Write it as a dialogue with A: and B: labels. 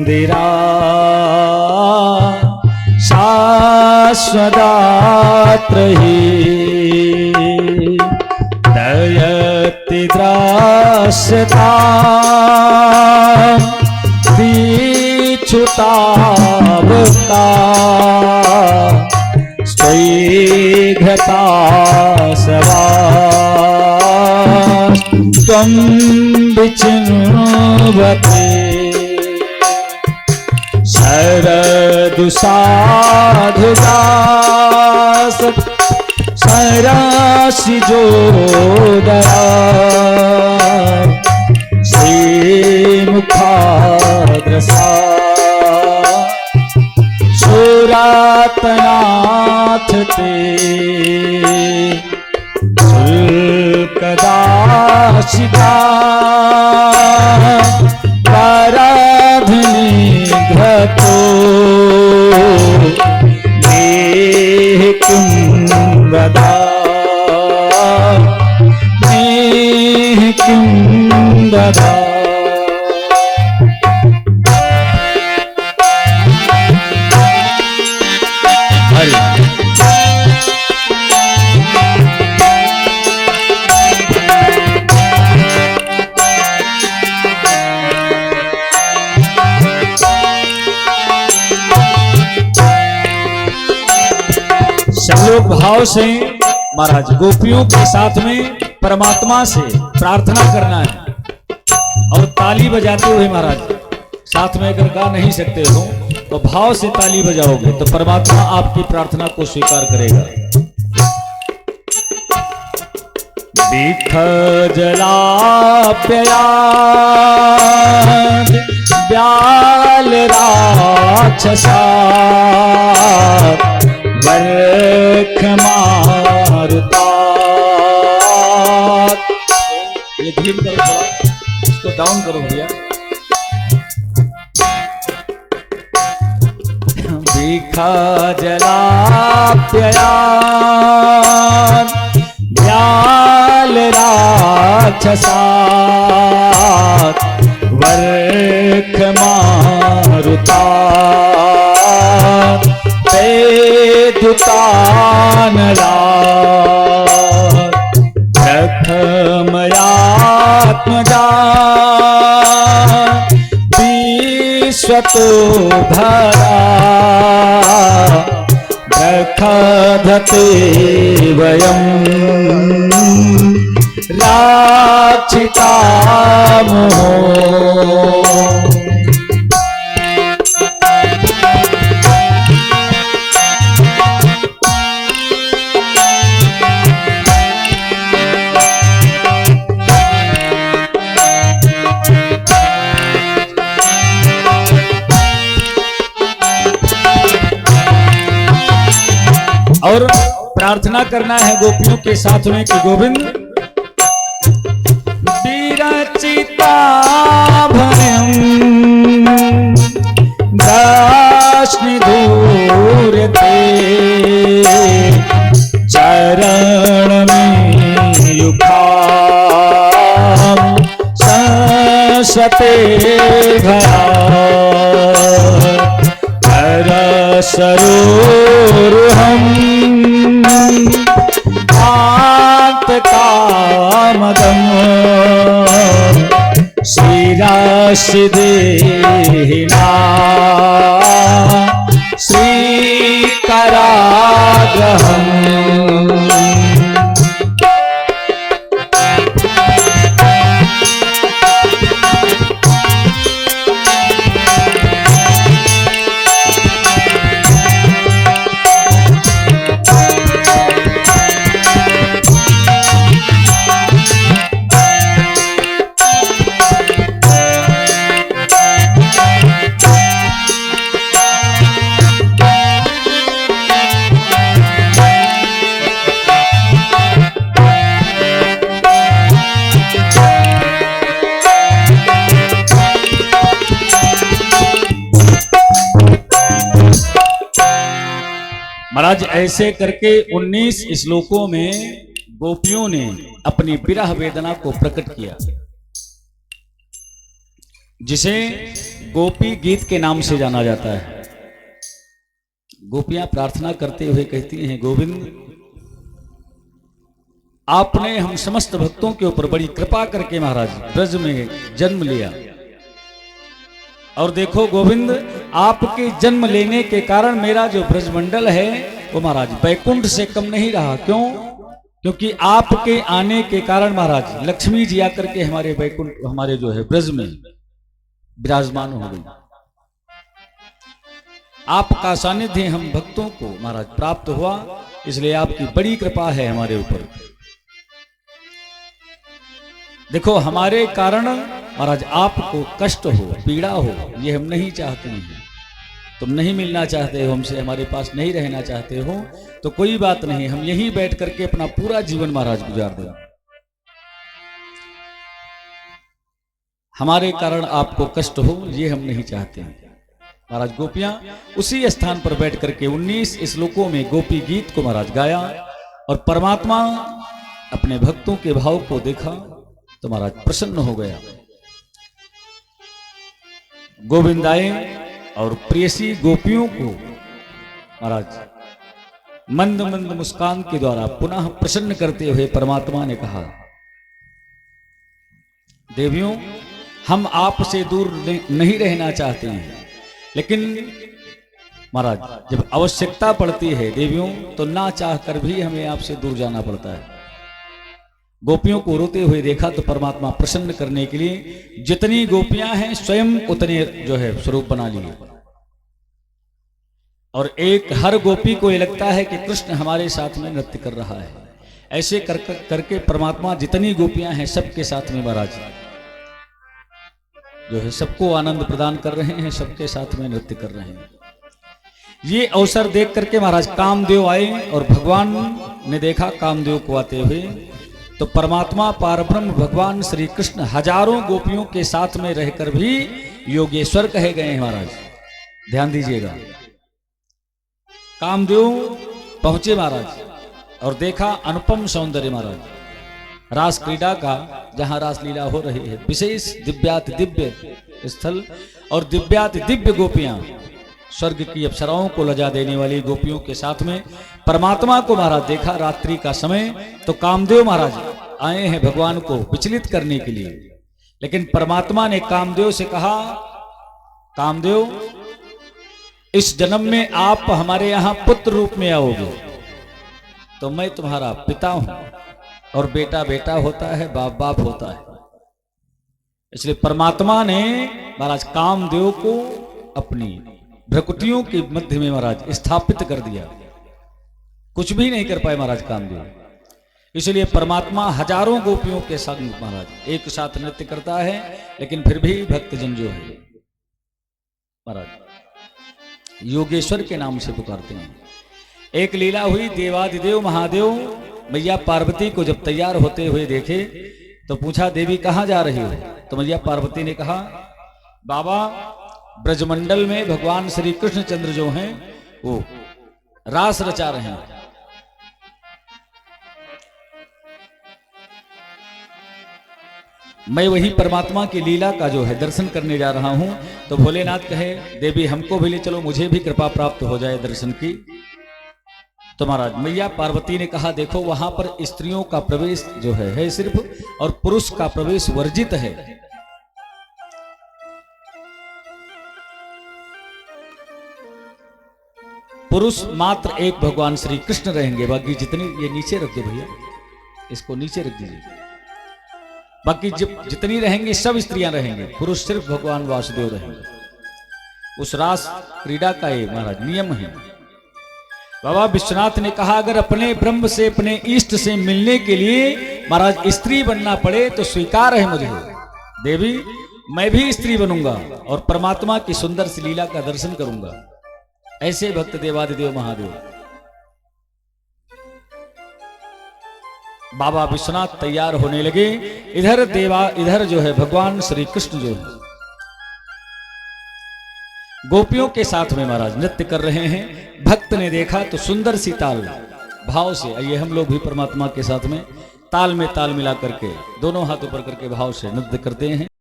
A: मंदिरा शाश्वदात्र हि दयति द्रास्यता दीक्षुतावता स्वैघ्रता सवा त्वं विचिन्वते शरदुसाधुदास शराशिजोदरा श्रीमुखाद्रसा सुरातनाथ ते शुल्कदाशिता पराधनी घ्रतो नेह किं वदा नेह किं वदा। लोग भाव से महाराज गोपियों के साथ में परमात्मा से प्रार्थना करना है और ताली बजाते हुए महाराज साथ में अगर गा नहीं सकते हो तो भाव से ताली बजाओगे तो परमात्मा आपकी प्रार्थना को स्वीकार करेगा। बिख जलाप्ययाद ब्याल राक्षसा वर्ख मारुता। ये धीम करो थोड़ा, इसको डाउन करो भैया। बिखा जलाप्ययाद ब्याल राक्षसा वर्ख मारुता दुतानला प्रथमयात्मजा विश्वतो धरा प्रखधते वयं राक्षितामो। और प्रार्थना करना है गोपियों के साथ में कि गोविंद विरचिता भयं दास्निधूर्यते चरण में युखाम संसते घया सरोरुहं कामदं श्रीराशिदेहिना श्रीकराग्रहम्। महाराज ऐसे करके 19 श्लोकों में गोपियों ने अपनी विरह वेदना को प्रकट किया। जिसे गोपी गीत के नाम से जाना जाता है। गोपियां प्रार्थना करते हुए कहती हैं, गोविंद आपने हम समस्त भक्तों के ऊपर बड़ी कृपा करके महाराज ब्रज में जन्म लिया, और देखो गोविंद आपके जन्म लेने के कारण मेरा जो ब्रजमंडल है वो महाराज बैकुंठ से कम नहीं रहा। क्यों? क्योंकि आपके आने के कारण महाराज लक्ष्मी जी आकर के हमारे बैकुंठ, हमारे जो है ब्रज में विराजमान हो गई। आपका सानिध्य हम भक्तों को महाराज प्राप्त हुआ, इसलिए आपकी बड़ी कृपा है हमारे ऊपर। देखो हमारे कारण महाराज आपको कष्ट हो, पीड़ा हो, ये हम नहीं चाहते हैं। तुम नहीं मिलना चाहते हो हमसे, हमारे पास नहीं रहना चाहते हो, तो कोई बात नहीं, हम यहीं बैठ करके अपना पूरा जीवन महाराज गुजार दें। हमारे कारण आपको कष्ट हो ये हम नहीं चाहते हैं। महाराज गोपियां उसी स्थान पर बैठ करके 19 श्लोकों में गोपी गीत को महाराज गाया, और परमात्मा अपने भक्तों के भाव को देखा तो महाराज प्रसन्न हो गया। गोविंद आए और प्रेयसी गोपियों को महाराज मंद मंद मुस्कान के द्वारा पुनः प्रसन्न करते हुए परमात्मा ने कहा, देवियों हम आपसे दूर नहीं रहना चाहते हैं, लेकिन महाराज जब आवश्यकता पड़ती है देवियों तो ना चाहकर भी हमें आपसे दूर जाना पड़ता है। गोपियों को रोते हुए देखा तो परमात्मा प्रसन्न करने के लिए जितनी गोपियां हैं स्वयं उतने जो है स्वरूप बना लिए, और एक हर गोपी को ये लगता है कि कृष्ण हमारे साथ में नृत्य कर रहा है। ऐसे करके परमात्मा जितनी गोपियां हैं सबके साथ में महाराज जो है सबको आनंद प्रदान कर रहे हैं, सबके साथ में नृत्य कर रहे हैं। ये अवसर देख करके महाराज कामदेव आए, और भगवान ने देखा कामदेव को आते हुए, तो परमात्मा पारब्रह्म भगवान श्री कृष्ण हजारों गोपियों के साथ में रहकर भी योगेश्वर कहे गए हैं महाराज। ध्यान दीजिएगा, कामदेव पहुंचे महाराज और देखा अनुपम सौंदर्य महाराज, रास क्रीड़ा का जहां रास लीला हो रही है, विशेष दिव्याति दिव्य स्थल और दिव्याति दिव्य गोपियां, स्वर्ग की अप्सराओं को लजा देने वाली गोपियों के साथ में परमात्मा को महाराज देखा। रात्रि का समय, तो कामदेव महाराज आए हैं भगवान को विचलित करने के लिए, लेकिन परमात्मा ने कामदेव से कहा, कामदेव इस जन्म में आप हमारे यहां पुत्र रूप में आओगे तो मैं तुम्हारा पिता हूं, और बेटा बेटा होता है, बाप बाप होता है। इसलिए परमात्मा ने महाराज कामदेव को अपनी भ्रकुटियों के मध्य में महाराज स्थापित कर दिया। कुछ भी नहीं कर पाए महाराज कामदेव। इसलिए परमात्मा हजारों गोपियों के संग महाराज एक साथ नृत्य करता है, लेकिन फिर भी भक्तजन जो है महाराज योगेश्वर के नाम से पुकारते हैं। एक लीला हुई, देवादिदेव महादेव मैया पार्वती को जब तैयार होते हुए देखे तो पूछा, देवी कहां जा रही हो? तो मैया पार्वती ने कहा, बाबा ब्रजमंडल में भगवान श्री कृष्णचंद्र जो हैं वो रास रचा रहे हैं। मैं वही परमात्मा की लीला का जो है दर्शन करने जा रहा हूं। तो भोलेनाथ कहे, देवी हमको भी ले चलो, मुझे भी कृपा प्राप्त हो जाए दर्शन की। तो महाराज मैया पार्वती ने कहा, देखो वहां पर स्त्रियों का प्रवेश जो है सिर्फ, और पुरुष का प्रवेश वर्जित है। पुरुष मात्र एक भगवान श्री कृष्ण रहेंगे, बाकी जितनी, ये नीचे रख दो भैया, इसको नीचे रख दीजिए, बाकी जितनी रहेंगी सब स्त्रियां रहेंगी, पुरुष सिर्फ भगवान वासुदेव रहेंगे। उस रास क्रीड़ा का ये महाराज नियम है। बाबा विश्वनाथ ने कहा, अगर अपने ब्रह्म से, अपने इष्ट से मिलने के लिए महाराज स्त्री बनना पड़े तो स्वीकार है मुझे। देवी मैं भी स्त्री बनूंगा और परमात्मा की सुंदर सी लीला का दर्शन करूंगा। ऐसे भक्त देवादिदेव महादेव बाबा विश्वनाथ तैयार होने लगे। इधर जो है भगवान श्री कृष्ण जो है गोपियों के साथ में महाराज नृत्य कर रहे हैं। भक्त ने देखा तो सुंदर सी ताल भाव से, आइए हम लोग भी परमात्मा के साथ में ताल में ताल मिला करके दोनों हाथ ऊपर करके भाव से नृत्य करते हैं।